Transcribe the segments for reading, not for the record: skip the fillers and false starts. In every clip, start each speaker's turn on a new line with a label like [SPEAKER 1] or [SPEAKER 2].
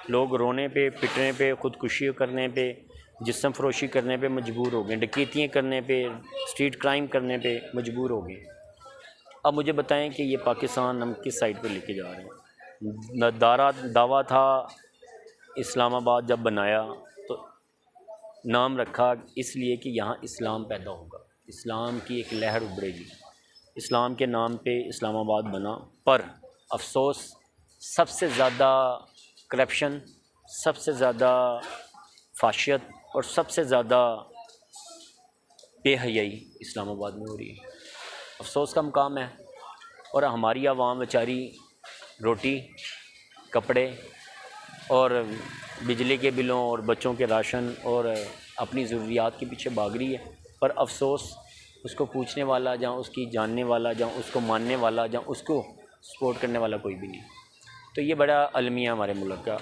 [SPEAKER 1] लोग रोने पे, पिटने पे, ख़ुदकुशी करने पे, जिस्म फरोशी करने पे मजबूर हो गए, डकैतियाँ करने पे, स्ट्रीट क्राइम करने पे मजबूर हो गए। अब मुझे बताएं कि ये पाकिस्तान हम किस साइड पे लेके जा रहे हैं। दावा था इस्लामाबाद जब बनाया तो नाम रखा इसलिए कि यहाँ इस्लाम पैदा होगा, इस्लाम की एक लहर उभरेगी, इस्लाम के नाम पे इस्लामाबाद बना। पर अफसोस सबसे ज़्यादा करप्शन, सबसे ज़्यादा फाशियत और सबसे ज़्यादा बेहयाई इस्लामाबाद में हो रही है। अफसोस का मुकाम है। और हमारी आवाम बेचारी रोटी, कपड़े और बिजली के बिलों और बच्चों के राशन और अपनी ज़रूरियात के पीछे भाग रही है। पर अफसोस उसको पूछने वाला, जहाँ उसकी जानने वाला, जहाँ उसको मानने वाला, जहाँ उसको सपोर्ट करने वाला कोई भी नहीं। तो ये बड़ा अलमिया हमारे मुल्क का।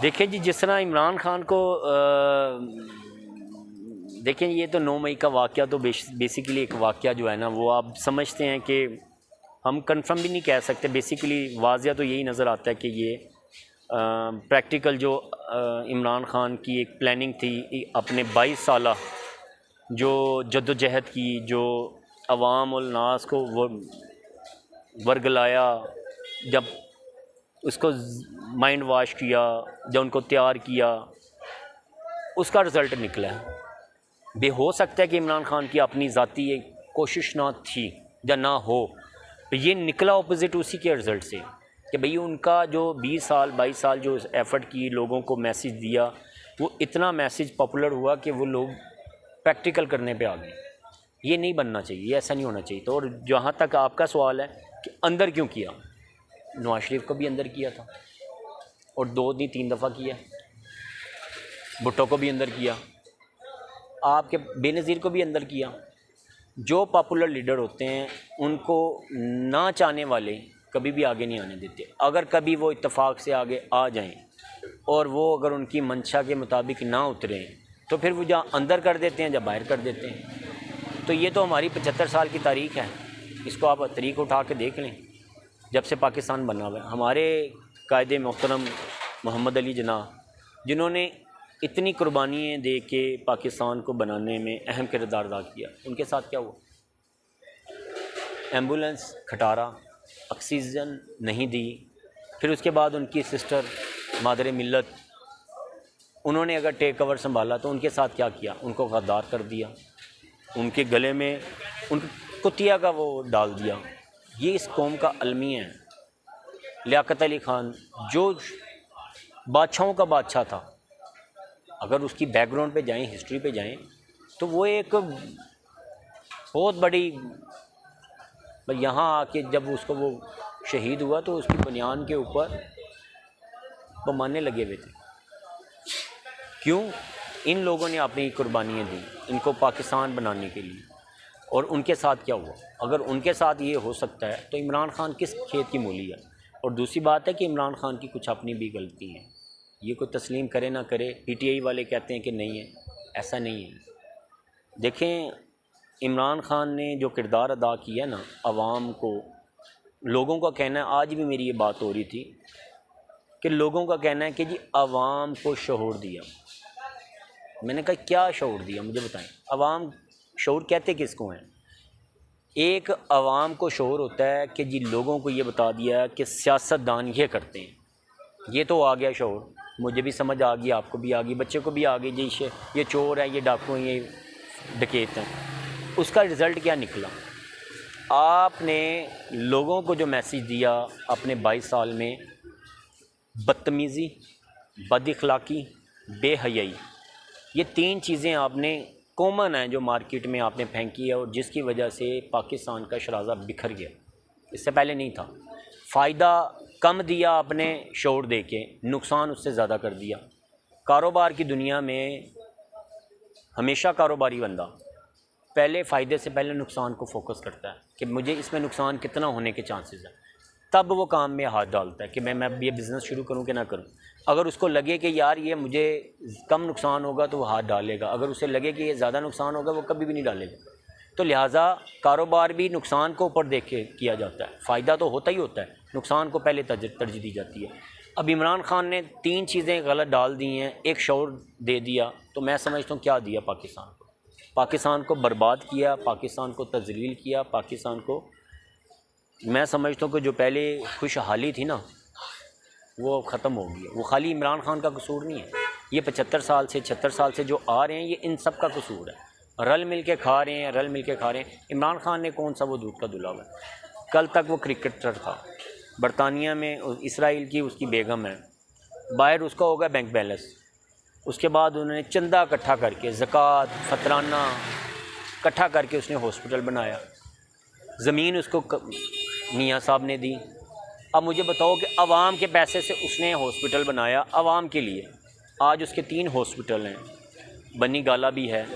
[SPEAKER 1] देखिए जी, जिस तरह इमरान खान को देखें, ये तो 9 मई का वाक़या तो बेसिकली एक वाक़या जो है ना, वो आप समझते हैं कि हम कंफर्म भी नहीं कह सकते। बेसिकली वाज़िया तो यही नज़र आता है कि ये प्रैक्टिकल जो इमरान खान की एक प्लानिंग थी, अपने 22 साल जो जद्दोजहद की, जो अवाम और नास को वो वर्गलाया, जब उसको माइंड वॉश किया, जब उनको तैयार किया, उसका रिज़ल्ट निकला है। हो सकता है कि इमरान खान की अपनी ज़ाती कोशिश ना थी या ना हो, तो ये निकला ऑपोजिट उसी के रिज़ल्ट से कि भाई उनका जो 22 साल जो एफ़र्ट की, लोगों को मैसेज दिया, वो इतना मैसेज पॉपुलर हुआ कि वो लोग प्रैक्टिकल करने पे आ गए। ये नहीं बनना चाहिए, ऐसा नहीं होना चाहिए। तो और जहाँ तक आपका सवाल है कि अंदर क्यों किया, नवाज शरीफ को भी अंदर किया था और 2 नहीं 3 दफ़ा किया, भुट्टो को भी अंदर किया, आपके बेनज़ीर को भी अंदर किया। जो पॉपुलर लीडर होते हैं उनको ना चाहने वाले कभी भी आगे नहीं आने देते। अगर कभी वो इत्तेफाक से आगे आ जाएं और वो अगर उनकी मंशा के मुताबिक ना उतरें तो फिर वो जहाँ अंदर कर देते हैं, जहाँ बाहर कर देते हैं। तो ये तो हमारी 75 साल की तारीख़ है, इसको आप तारीख़ उठा के देख लें जब से पाकिस्तान बना हुआ है। हमारे कायदे मोहतरम मोहम्मद अली जिन्ना, जिन्होंने इतनी कुर्बानियाँ दे के पाकिस्तान को बनाने में अहम किरदार अदा किया, उनके साथ क्या हुआ? एम्बुलेंस खटारा, ऑक्सीजन नहीं दी। फिर उसके बाद उनकी सिस्टर मादर मिल्लत, उन्होंने अगर टेक कवर संभाला तो उनके साथ क्या किया? उनको गद्दार कर दिया, उनके गले में उनकी कुतिया का वो डाल दिया। ये इस कौम का अलमिया है। लियाकत अली ख़ान जो बादशाहों का बादशाह था, अगर उसकी बैकग्राउंड पे जाएं, हिस्ट्री पे जाएं, तो वो एक बहुत बड़ी, यहाँ आके जब उसको वो शहीद हुआ तो उसकी बनियान के ऊपर बमाने लगे हुए थे। क्यों? इन लोगों ने अपनी कुर्बानियाँ दी इनको पाकिस्तान बनाने के लिए। और उनके साथ क्या हुआ? अगर उनके साथ ये हो सकता है तो इमरान खान किस खेत की मूली है? और दूसरी बात है कि इमरान खान की कुछ अपनी भी गलती है, ये कोई तस्लीम करे ना करे। पीटीआई वाले कहते हैं कि नहीं है, ऐसा नहीं है। देखें, इमरान खान ने जो किरदार अदा किया ना, आवाम को, लोगों का कहना है, आज भी मेरी ये बात हो रही थी कि लोगों का कहना है कि जी आवाम को शऊर दिया। मैंने कहा क्या शऊर दिया, मुझे बताएं। आवाम शऊर कहते किसको हैं? एक आवाम को शऊर होता है कि जी लोगों को ये बता दिया कि सियासतदान ये करते हैं, ये तो आ गया शऊर, मुझे भी समझ आ गई, आपको भी आ गई, बच्चे को भी आ गई जी ये चोर है, ये डाकू हैं, ये डकैत हैं। उसका रिज़ल्ट क्या निकला? आपने लोगों को जो मैसेज दिया अपने 22 साल में, बदतमीज़ी, बदअखलाकी, बेहयाई, ये 3 चीज़ें आपने कॉमन हैं जो मार्केट में आपने फेंकी है और जिसकी वजह से पाकिस्तान का शराज़ा बिखर गया। इससे पहले नहीं था। फ़ायदा कम दिया आपने शोर दे के, नुकसान उससे ज़्यादा कर दिया। कारोबार की दुनिया में हमेशा कारोबारी बंदा पहले फ़ायदे से पहले नुकसान को फोकस करता है कि मुझे इसमें नुकसान कितना होने के चांसेस हैं, तब वो काम में हाथ डालता है कि मैं ये बिज़नेस शुरू करूं कि ना करूं। अगर उसको लगे कि यार ये मुझे कम नुकसान होगा तो वो हाथ डालेगा, अगर उसे लगे कि ये ज़्यादा नुकसान होगा वो कभी भी नहीं डालेगा। तो लिहाजा कारोबार भी नुकसान को ऊपर देख के किया जाता है, फ़ायदा तो होता ही होता है नुकसान को पहले तरजीह दी जाती है। अब इमरान खान ने 3 चीज़ें गलत डाल दी हैं, एक शौर दे दिया, तो मैं समझता हूँ क्या दिया पाकिस्तान को बर्बाद किया, पाकिस्तान को तज़लील किया, पाकिस्तान को, मैं समझता हूँ कि जो पहले खुशहाली थी ना वो ख़त्म हो गई है। वो खाली इमरान खान का कसूर नहीं है, ये 75 साल से 76 साल से जो आ रहे हैं, ये इन सब का कसूर है। रल मिल के खा रहे हैं। इमरान खान ने कौन सा वो दूध का धुला हुआ है? कल तक वो क्रिकेटर था, बरतानिया में इसराइल की उसकी बेगम है, बाहर उसका होगा बैंक बैलेंस। उसके बाद उन्होंने चंदा इकट्ठा करके, ज़कात, फतराना इकट्ठा करके उसने हॉस्पिटल बनाया, ज़मीन उसको मियाँ साहब ने दी। अब मुझे बताओ कि आवाम के पैसे से उसने हॉस्पिटल बनाया आवाम के लिए। आज उसके 3 हॉस्पिटल हैं, बनी गाला भी है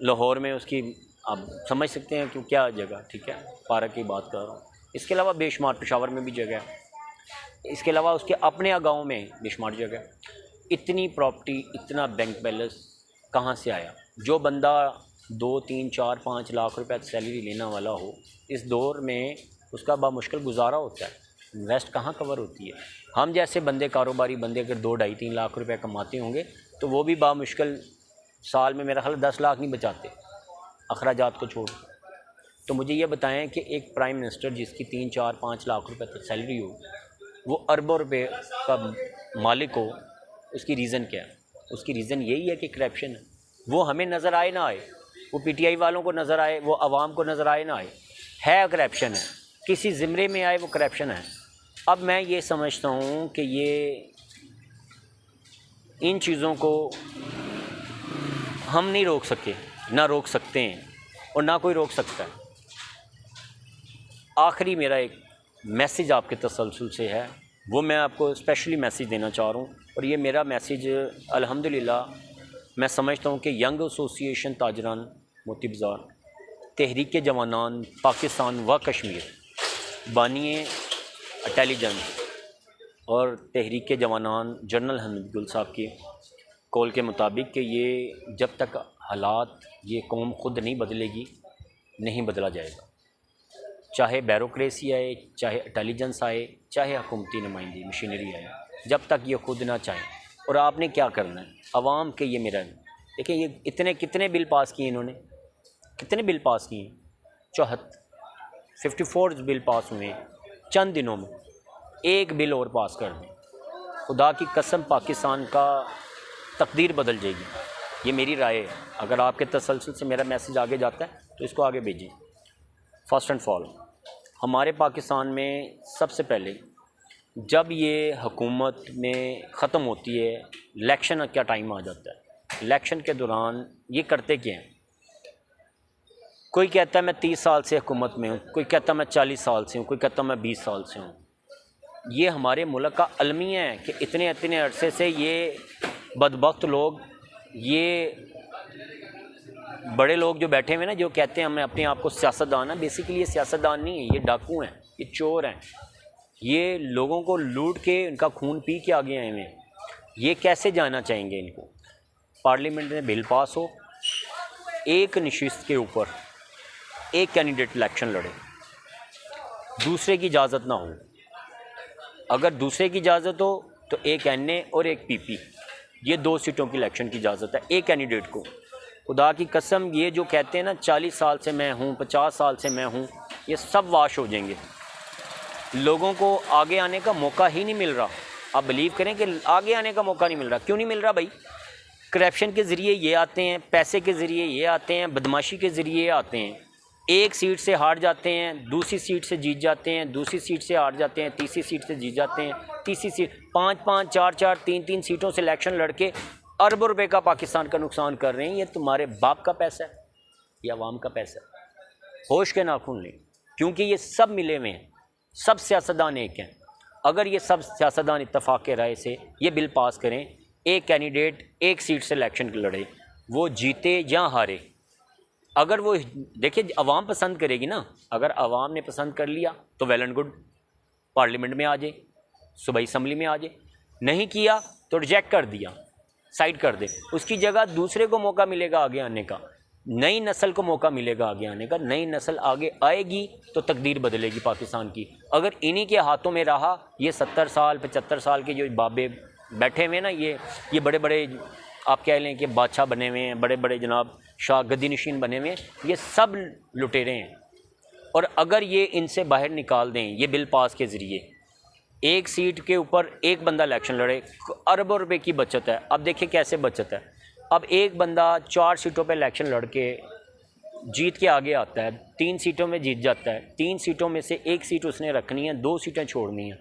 [SPEAKER 1] लाहौर में उसकी, आप समझ सकते हैं कि क्या जगह, ठीक है, पार्क की बात कर रहा हूँ। इसके अलावा बेशुमार, पेशावर में भी जगह है, इसके अलावा उसके अपने गांव में बेशुमार जगह। इतनी प्रॉपर्टी, इतना बैंक बैलेंस कहाँ से आया? जो बंदा 2, 3, 4, 5 लाख रुपए सैलरी लेने वाला हो, इस दौर में उसका बामुश्किल गुजारा होता है, इन्वेस्ट कहाँ कवर होती है। हम जैसे बंदे, कारोबारी बंदे अगर 2, 2.5, 3 लाख रुपए कमाते होंगे तो वो भी बामुश्किल साल में मेरा ख्याल 10 लाख नहीं बचाते अखराजात को छोड़। तो मुझे ये बताएं कि एक प्राइम मिनिस्टर जिसकी 3, 4, 5 लाख रुपए तक सैलरी हो, वो अरबों रुपए का मालिक हो, उसकी रीज़न क्या है? उसकी रीज़न यही है कि करप्शन है। वो हमें नज़र आए ना आए, वो PTI वालों को नज़र आए, वो आवाम को नज़र आए ना आए, है करप्शन है, किसी ज़िम्मे में आए वो करप्शन है। अब मैं ये समझता हूँ कि ये इन चीज़ों को हम नहीं रोक सके, ना रोक सकते हैं और ना कोई रोक सकता है। आखिरी मेरा एक मैसेज आपके तसलसल से है, वो मैं आपको स्पेशली मैसेज देना चाह रहा हूँ, और ये मेरा मैसेज अल्हम्दुलिल्लाह मैं समझता हूँ कि यंग एसोसिएशन ताजरान मोती बाज़ार, तहरीक जवानान पाकिस्तान व कश्मीर, बानिए इंटेलिजेंस और तहरीक जवानान जनरल हमीद गुल साहब की कॉल के मुताबिक कि ये जब तक हालात, ये कौम खुद नहीं बदलेगी, नहीं बदला जाएगा। चाहे ब्यूरोक्रेसी आए, चाहे इंटेलिजेंस आए, चाहे हुकूमती नुमाइंदी मशीनरी आए, जब तक ये खुद ना चाहें। और आपने क्या करना है? आवाम के, ये मेरा देखिए, ये कितने बिल पास किए इन्होंने, कितने बिल पास किए? 54 बिल पास हुए हैं चंद दिनों में। एक बिल और पास कर दें, खुदा की कसम पाकिस्तान का तकदीर बदल जाएगी। ये मेरी राय है। अगर आपके तसलसल से मेरा मैसेज आगे जाता है तो इसको आगे भेजें। फर्स्ट एंड फॉरमोस्ट, हमारे पाकिस्तान में सबसे पहले जब ये हुकूमत में ख़त्म होती है, इलेक्शन का टाइम आ जाता है, इलेक्शन के दौरान ये करते क्या हैं? कोई कहता है मैं 30 साल से हुकूमत में हूँ, कोई कहता है मैं 40 साल से हूँ, कोई कहता है मैं 20 साल से हूँ। ये हमारे मुल्क का अलमिया है कि इतने इतने अरसे से ये बदबख्त लोग, ये बड़े लोग जो बैठे हुए ना, जो कहते हैं हमें अपने आप को सियासतदान है, बेसिकली ये सियासतदान नहीं है, ये डाकू हैं, ये चोर हैं, ये लोगों को लूट के उनका खून पी के आगे आए हुए हैं। ये कैसे जाना चाहेंगे? इनको पार्लियामेंट में बिल पास हो, एक नशिस्त के ऊपर एक कैंडिडेट इलेक्शन लड़े, दूसरे की इजाज़त ना हो। अगर दूसरे की इजाज़त हो तो एक NA और एक PP, ये 2 सीटों की इलेक्शन की इजाज़त है एक कैंडिडेट को। खुदा की कसम, ये जो कहते हैं ना 40 साल से मैं हूँ, 50 साल से मैं हूँ, ये सब वाश हो जाएंगे। लोगों को आगे आने का मौका ही नहीं मिल रहा। आप बिलीव करें कि आगे आने का मौका नहीं मिल रहा। क्यों नहीं मिल रहा भाई? करप्शन के ज़रिए ये आते हैं, पैसे के ज़रिए ये आते हैं, बदमाशी के ज़रिए आते हैं। एक सीट से हार जाते हैं, दूसरी सीट से जीत जाते हैं, दूसरी सीट से हार जाते हैं, तीसरी सीट से जीत जाते हैं, तीसरी सीट 5-5, 4-4, 3-3 सीटों से इलेक्शन लड़के अरबों रुपए का पाकिस्तान का नुकसान कर रहे हैं। ये तुम्हारे बाप का पैसा है, ये आवाम का पैसा है। होश के नाखून लें, क्योंकि ये सब मिले हुए हैं, सब सियासतदान एक हैं। अगर ये सब सियासतदान इत्तफाक के राय से ये बिल पास करें, एक कैंडिडेट एक सीट से इलेक्शन लड़े, वो जीते या हारे, अगर वो देखिए आवाम पसंद करेगी ना, अगर आवाम ने पसंद कर लिया तो वेल एंड गुड, पार्लियामेंट में आ जाए, सूबाई असम्बली में आ जाए। नहीं किया तो रिजेक्ट कर दिया, साइड कर दे, उसकी जगह दूसरे को मौका मिलेगा आगे आने का। नई नस्ल को मौका मिलेगा आगे आने का, नई नस्ल आगे आएगी तो तकदीर बदलेगी पाकिस्तान की। अगर इन्हीं के हाथों में रहा, ये 70 साल 75 साल के जो बाबे बैठे हुए हैं ना, ये बड़े बड़े आप कह लें कि बादशाह बने हुए हैं, बड़े बड़े जनाब शाह गद्दी नशीन बने हुए हैं, ये सब लुटेरे हैं। और अगर ये इनसे बाहर निकाल दें ये बिल पास के ज़रिए, एक सीट के ऊपर एक बंदा इलेक्शन लड़े, अरबों रुपए की बचत है। अब देखिए कैसे बचत है। अब एक बंदा 4 सीटों पे इलेक्शन लड़ के जीत के आगे आता है, 3 सीटों में जीत जाता है, 3 सीटों में से 1 सीट उसने रखनी है, 2 सीटें छोड़नी है।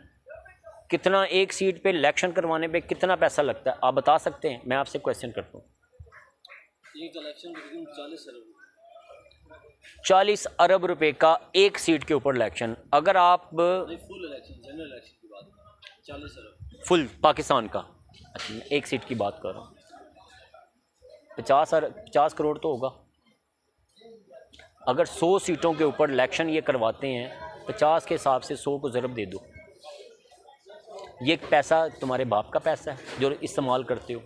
[SPEAKER 1] कितना एक सीट पे इलेक्शन करवाने पे कितना पैसा लगता है आप बता सकते हैं? मैं आपसे क्वेश्चन करता हूँ।
[SPEAKER 2] एक इलेक्शन
[SPEAKER 1] 40 अरब रुपए का एक सीट के ऊपर इलेक्शन। अगर आप
[SPEAKER 2] फुल इलेक्शन, जनरल इलेक्शन की बात 40 अरब
[SPEAKER 1] फुल पाकिस्तान का, अच्छा मैं एक सीट की बात कर रहा हूँ, 50 करोड़ तो होगा। अगर 100 सीटों के ऊपर इलेक्शन ये करवाते हैं, 50 के हिसाब से 100 को ज़रब दे दो। ये पैसा तुम्हारे बाप का पैसा है जो इस्तेमाल करते हो।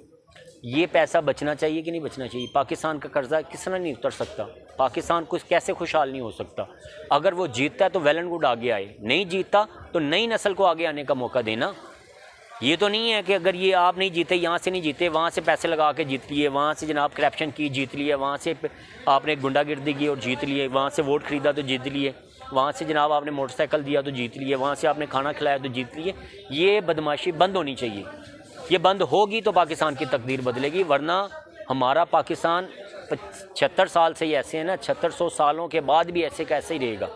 [SPEAKER 1] ये पैसा बचना चाहिए कि नहीं बचना चाहिए? पाकिस्तान का कर्जा किसने नहीं उतर सकता, पाकिस्तान कुछ कैसे खुशहाल नहीं हो सकता। अगर वो जीतता है तो वेल एंड गुड आगे आए, नहीं जीतता तो नई नस्ल को आगे आने का मौका देना। ये तो नहीं है कि अगर ये आप नहीं जीते, यहाँ से नहीं जीते, वहाँ से पैसे लगा के जीत लिए, वहाँ से जनाब करप्शन की जीत लिए, वहाँ से आपने गुंडागिर्दी की और जीत लिए, वहाँ से वोट ख़रीदा तो जीत लिए, वहाँ से जनाब आपने मोटरसाइकिल दिया तो जीत लिए, वहाँ से आपने खाना खिलाया तो जीत लिए। ये बदमाशी बंद होनी चाहिए। ये बंद होगी तो पाकिस्तान की तकदीर बदलेगी, वरना हमारा पाकिस्तान 76 साल से ही ऐसे है ना, 7600 सालों के बाद भी ऐसे का ऐसे ही रहेगा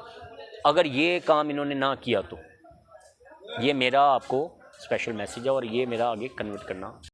[SPEAKER 1] अगर ये काम इन्होंने ना किया तो। ये मेरा आपको स्पेशल मैसेज है और ये मेरा आगे कन्वर्ट करना